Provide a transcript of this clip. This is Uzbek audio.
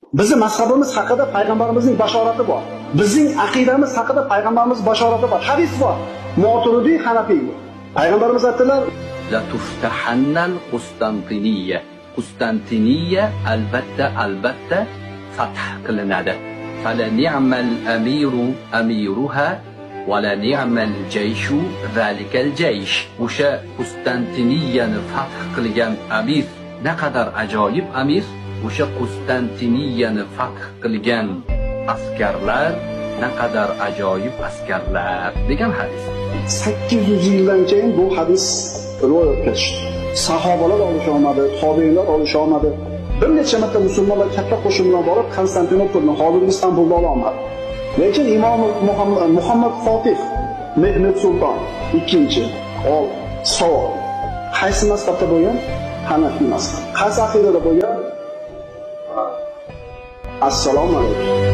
Bizning mazhabimiz haqida payg'ambarimizning bashorati bor. Bizning aqidamiz haqida payg'ambarimiz bashorati bor. Hadis bor. Mu'taridiy Hanafiy. Payg'ambarimiz aytdilar: "La tuftahannal Qustantiniya." Qustantiniya albatta fath qilinadi. Fala ni'mal amiru amiruha va la ni'mal jayshu zalikal jaysh. O'sha Qustantiniyani fath qilgan amir naqadar ajoyib amir, o'sha Qustantiniyani fath qilgan askarlar naqadar ajoyib askarlar degan hadis. 800 yildan keyin bu hadis rivoyatga tushdi. Sahobalar olisha olmadi, tobiinlar olisha olmadi. Bir necha marta musulmonlar katta qo'shin bilan borib Konstantinopolni, hozirgi Istanbulni ola olmadi. Lekin Imom Muhammad Fotih Mehmet Sulton ikkinchi savol. Qaysi mazhabda bo'lgan? Hanafiy mazhab. Qaysi aqidada bo'lgan? Assalomu alaykum.